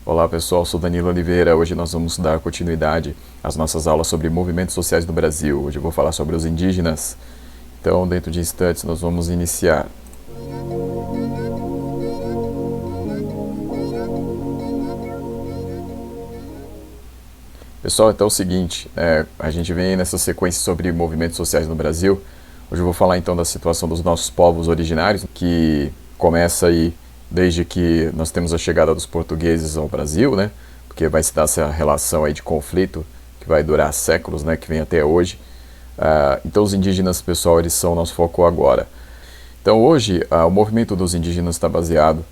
Olá pessoal, sou Danilo Oliveira. Hoje nós vamos dar continuidade às nossas aulas sobre movimentos sociais no Brasil. Hoje eu vou falar sobre os indígenas. Então, dentro de instantes, nós vamos iniciar. Pessoal, então é o seguinte, a gente vem nessa sequência sobre movimentos sociais no Brasil. Hoje eu vou falar então da situação dos nossos povos originários, que começa aí desde que nós temos a chegada dos portugueses ao Brasil, né? Porque vai se dar essa relação aí de conflito que vai durar séculos, né? Que vem até hoje. Então os indígenas, pessoal, eles são o nosso foco agora. Então hoje o movimento dos indígenas está baseado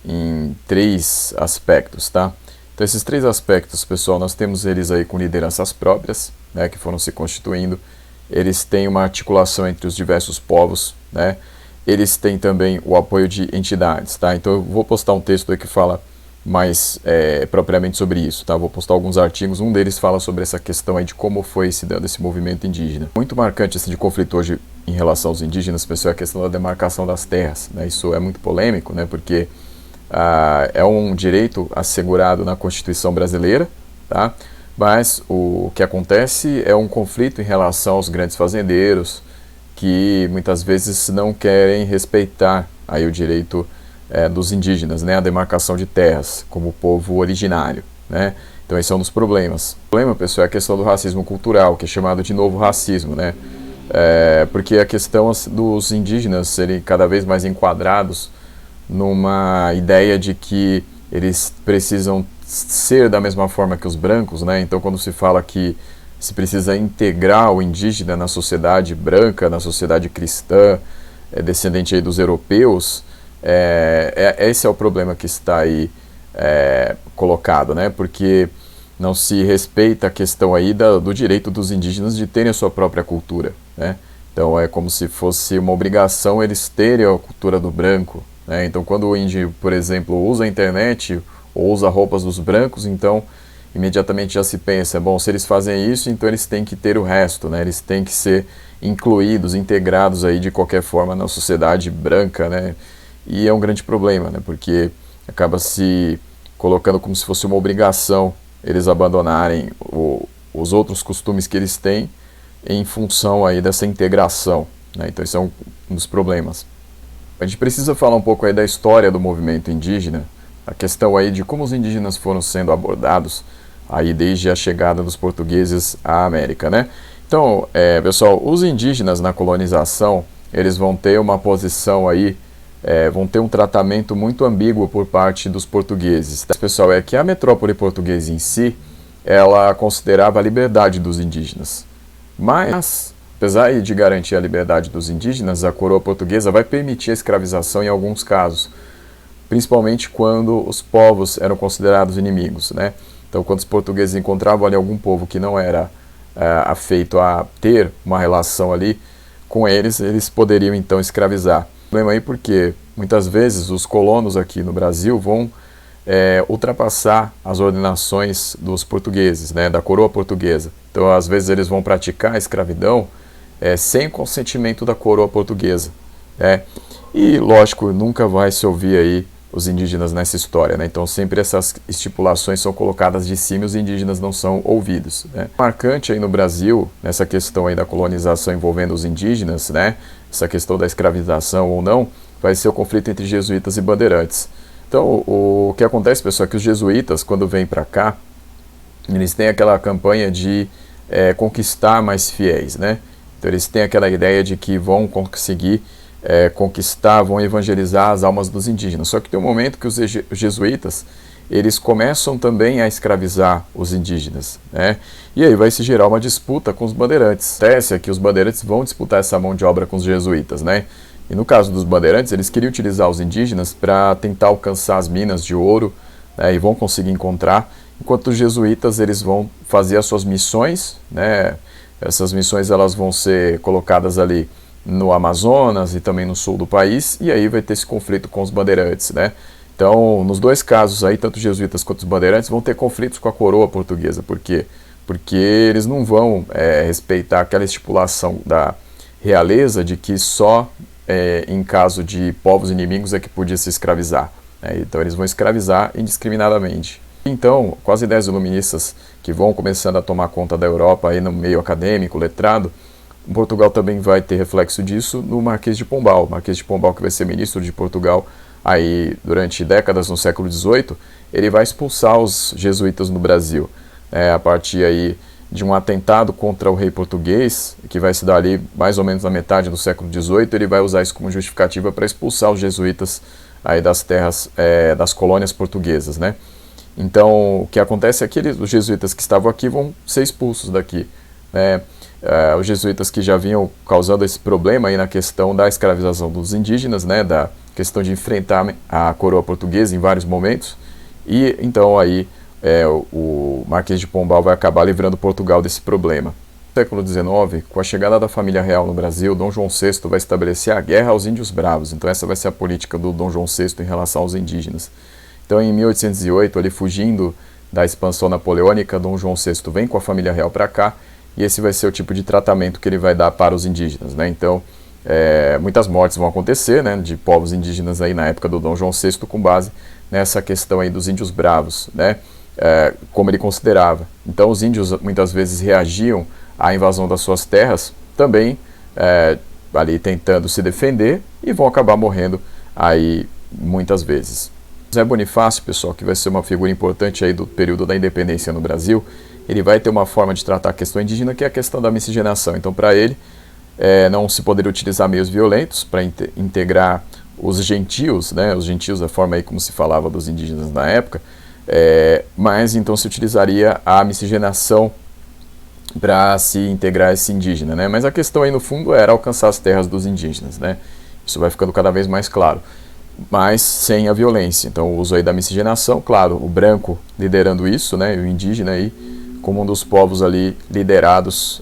em 3 aspectos, tá? Então esses 3 aspectos, pessoal, nós temos eles aí com lideranças próprias, né? Que foram se constituindo. Eles têm uma articulação entre os diversos povos, né? Eles têm também o apoio de entidades, tá? Então eu vou postar um texto aí que fala mais propriamente sobre isso, tá? Vou postar alguns artigos, um deles fala sobre essa questão aí de como foi se dando esse movimento indígena. Muito marcante esse de conflito hoje em relação aos indígenas, pessoal, é a questão da demarcação das terras, né? Isso é muito polêmico, né? Porque é um direito assegurado na Constituição brasileira, tá? Mas o que acontece é um conflito em relação aos grandes fazendeiros, que muitas vezes não querem respeitar aí o direito dos indígenas, né, a demarcação de terras como povo originário, né? Então esse é um dos problemas. O problema, pessoal, é a questão do racismo cultural, que é chamado de novo racismo, né? Porque a questão dos indígenas serem cada vez mais enquadrados numa ideia de que eles precisam ser da mesma forma que os brancos, né? Então quando se fala que se precisa integrar o indígena na sociedade branca, na sociedade cristã, descendente aí dos europeus, esse é o problema que está aí colocado, né? Porque não se respeita a questão aí do direito dos indígenas de terem a sua própria cultura, né? Então é como se fosse uma obrigação eles terem a cultura do branco, né? Então quando o índio, por exemplo, usa a internet ou usa roupas dos brancos, então imediatamente já se pensa, bom, se eles fazem isso, então eles têm que ter o resto, né? Eles têm que ser incluídos, integrados aí de qualquer forma na sociedade branca, né? E é um grande problema, né? Porque acaba se colocando como se fosse uma obrigação eles abandonarem os outros costumes que eles têm em função aí dessa integração, né? Então esse é um dos problemas. A gente precisa falar um pouco aí da história do movimento indígena, a questão aí de como os indígenas foram sendo abordados aí desde a chegada dos portugueses à América, né? Então, pessoal, os indígenas na colonização, eles vão ter uma posição aí, vão ter um tratamento muito ambíguo por parte dos portugueses. Pessoal, é que a metrópole portuguesa em si, ela considerava a liberdade dos indígenas. Mas, apesar de garantir a liberdade dos indígenas, a coroa portuguesa vai permitir a escravização em alguns casos, principalmente quando os povos eram considerados inimigos, né? Então, quando os portugueses encontravam ali algum povo que não era afeito a ter uma relação ali com eles, eles poderiam então escravizar. O problema aí porque muitas vezes os colonos aqui no Brasil vão ultrapassar as ordenações dos portugueses, né, da coroa portuguesa. Então, às vezes eles vão praticar a escravidão sem consentimento da coroa portuguesa, né? E, lógico, nunca vai se ouvir aí os indígenas nessa história, né? Então sempre essas estipulações são colocadas de cima e os indígenas não são ouvidos, né? Marcante aí no Brasil, nessa questão aí da colonização envolvendo os indígenas, né? Essa questão da escravização ou não, vai ser o conflito entre jesuítas e bandeirantes. Então o que acontece, pessoal, é que os jesuítas, quando vêm para cá, eles têm aquela campanha de conquistar mais fiéis, né? Então eles têm aquela ideia de que vão conseguir conquistar, vão evangelizar as almas dos indígenas. Só que tem um momento que os jesuítas, eles começam também a escravizar os indígenas, né? E aí vai se gerar uma disputa com os bandeirantes. Acontece é que os bandeirantes vão disputar essa mão de obra com os jesuítas, né? E no caso dos bandeirantes, eles queriam utilizar os indígenas para tentar alcançar as minas de ouro, né? E vão conseguir encontrar, enquanto os jesuítas, eles vão fazer as suas missões, né? Essas missões, elas vão ser colocadas ali no Amazonas e também no sul do país, e aí vai ter esse conflito com os bandeirantes, né? Então, nos dois casos aí, tanto os jesuítas quanto os bandeirantes vão ter conflitos com a coroa portuguesa. Por quê? Porque eles não vão respeitar aquela estipulação da realeza de que só em caso de povos inimigos é que podia se escravizar, né? Então eles vão escravizar indiscriminadamente. Então, com as ideias iluministas que vão começando a tomar conta da Europa aí no meio acadêmico, letrado, Portugal também vai ter reflexo disso no Marquês de Pombal. O Marquês de Pombal, que vai ser ministro de Portugal aí durante décadas no século XVIII, ele vai expulsar os jesuítas no Brasil, a partir aí de um atentado contra o rei português, que vai se dar ali mais ou menos na metade do século XVIII. Ele vai usar isso como justificativa para expulsar os jesuítas aí das terras, das colônias portuguesas, né? Então, o que acontece é que os jesuítas que estavam aqui vão ser expulsos daqui, né? Os jesuítas que já vinham causando esse problema aí na questão da escravização dos indígenas, né? Da questão de enfrentar a coroa portuguesa em vários momentos, e então aí o Marquês de Pombal vai acabar livrando Portugal desse problema. No século XIX, com a chegada da família real no Brasil, Dom João VI vai estabelecer a guerra aos índios bravos. Então essa vai ser a política do Dom João VI em relação aos indígenas. Então em 1808, ali fugindo da expansão napoleônica, Dom João VI vem com a família real para cá, e esse vai ser o tipo de tratamento que ele vai dar para os indígenas, né? Então muitas mortes vão acontecer, né, de povos indígenas aí na época do Dom João VI, com base nessa questão aí dos índios bravos, né? Como ele considerava. Então os índios muitas vezes reagiam à invasão das suas terras, também ali tentando se defender, e vão acabar morrendo aí muitas vezes. José Bonifácio, pessoal, que vai ser uma figura importante aí do período da independência no Brasil, ele vai ter uma forma de tratar a questão indígena, que é a questão da miscigenação. Então, para ele, não se poderia utilizar meios violentos para integrar os gentios, né? Os gentios, a forma aí como se falava dos indígenas na época, mas então se utilizaria a miscigenação para se integrar esse indígena, né? Mas a questão aí no fundo era alcançar as terras dos indígenas, né? Isso vai ficando cada vez mais claro, mas sem a violência. Então o uso aí da miscigenação, claro, o branco liderando isso, né? E o indígena aí como um dos povos ali liderados,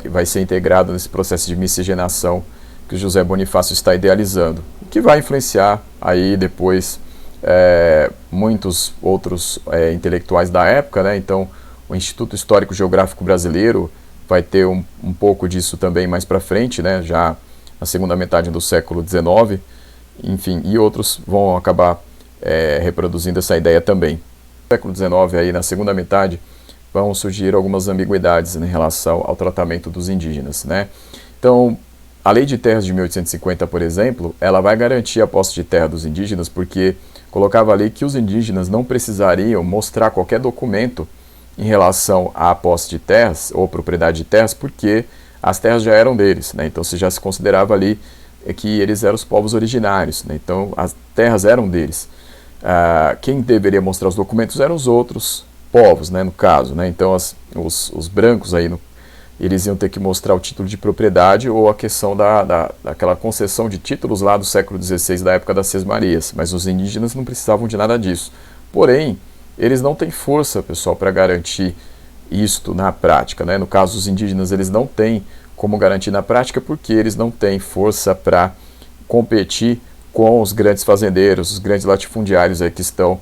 vai ser integrado nesse processo de miscigenação que o José Bonifácio está idealizando, que vai influenciar aí depois muitos outros intelectuais da época, né? Então o Instituto Histórico Geográfico Brasileiro vai ter um pouco disso também mais para frente, né? Já na segunda metade do século XIX, enfim, e outros vão acabar reproduzindo essa ideia também. No século XIX, aí, na segunda metade, vão surgir algumas ambiguidades em relação ao tratamento dos indígenas, né? Então, a Lei de Terras de 1850, por exemplo, ela vai garantir a posse de terra dos indígenas, porque colocava ali que os indígenas não precisariam mostrar qualquer documento em relação à posse de terras ou propriedade de terras, porque as terras já eram deles, né? Então se já se considerava ali que eles eram os povos originários, né? Então as terras eram deles. Quem deveria mostrar os documentos eram os outros povos, né, no caso, né? Então os brancos aí, eles iam ter que mostrar o título de propriedade ou a questão daquela concessão de títulos lá do século XVI, da época das Sesmarias, mas os indígenas não precisavam de nada disso. Porém, eles não têm força, pessoal, para garantir isto na prática, né? No caso, os indígenas, eles não têm como garantir na prática, porque eles não têm força para competir com os grandes fazendeiros, os grandes latifundiários aí que estão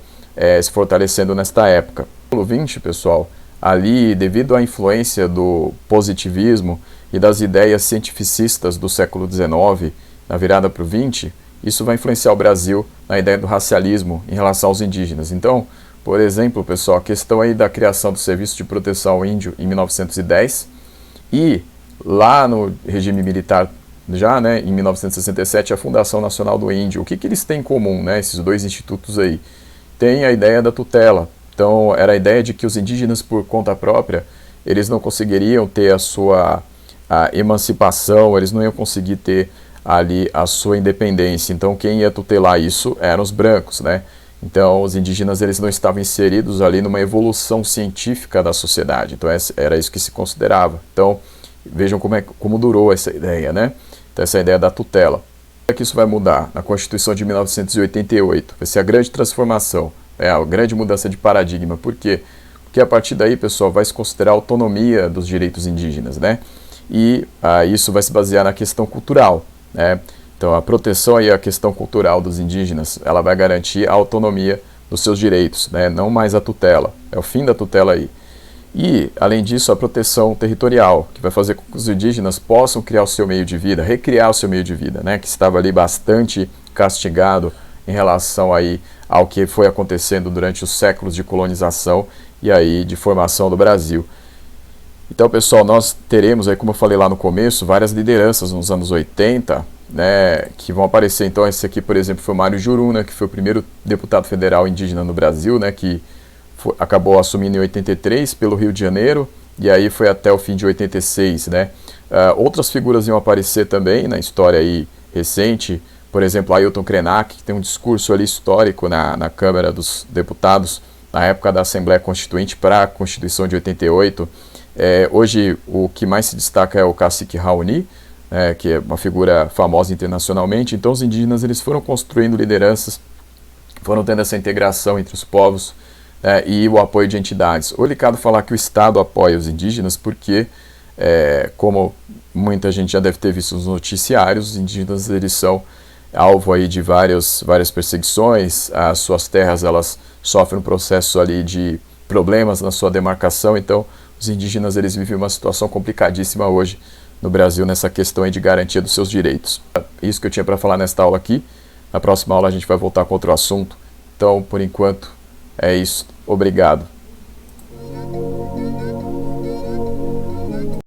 se fortalecendo nesta época. No século XX, pessoal, ali, devido à influência do positivismo e das ideias cientificistas do século XIX, na virada para o XX, isso vai influenciar o Brasil na ideia do racialismo em relação aos indígenas. Então, por exemplo, pessoal, a questão aí da criação do Serviço de Proteção ao Índio em 1910 e lá no regime militar já, né, em 1967, a Fundação Nacional do Índio. O que eles têm em comum, né, esses dois institutos aí? Tem a ideia da tutela. Então, era a ideia de que os indígenas, por conta própria, eles não conseguiriam ter a sua emancipação, eles não iam conseguir ter ali a sua independência. Então, quem ia tutelar isso eram os brancos, né? Então, os indígenas, eles não estavam inseridos ali numa evolução científica da sociedade. Então, era isso que se considerava. Então, vejam como durou essa ideia, né? Então, essa ideia da tutela. Como é que isso vai mudar? Na Constituição de 1988, vai ser a grande transformação, a grande mudança de paradigma. Por quê? Porque a partir daí, pessoal, vai se considerar a autonomia dos direitos indígenas, né? E isso vai se basear na questão cultural, né? Então, a proteção e a questão cultural dos indígenas, ela vai garantir a autonomia dos seus direitos, né? Não mais a tutela. É o fim da tutela aí. E, além disso, a proteção territorial, que vai fazer com que os indígenas possam criar o seu meio de vida, recriar o seu meio de vida, né? Que estava ali bastante castigado em relação aí ao que foi acontecendo durante os séculos de colonização e aí de formação do Brasil. Então, pessoal, nós teremos aí, como eu falei lá no começo, várias lideranças nos anos 80, né, que vão aparecer. Então, esse aqui, por exemplo, foi o Mário Juruna, que foi o primeiro deputado federal indígena no Brasil, né, que acabou assumindo em 83 pelo Rio de Janeiro, e aí foi até o fim de 86, né. Outras figuras iam aparecer também na história aí recente, por exemplo, Ailton Krenak, que tem um discurso ali histórico na Câmara dos Deputados, na época da Assembleia Constituinte para a Constituição de 88. Hoje o que mais se destaca é o Cacique Raoni, que é uma figura famosa internacionalmente. Então os indígenas eles foram construindo lideranças, foram tendo essa integração entre os povos e o apoio de entidades. O delicado falar que o Estado apoia os indígenas porque, como muita gente já deve ter visto nos noticiários, os indígenas eles são alvo aí de várias perseguições, as suas terras elas sofrem um processo ali de problemas na sua demarcação. Então os indígenas eles vivem uma situação complicadíssima hoje no Brasil nessa questão aí de garantia dos seus direitos. Isso que eu tinha para falar nesta aula aqui. Na próxima aula a gente vai voltar com outro assunto. Então, por enquanto, é isso. Obrigado.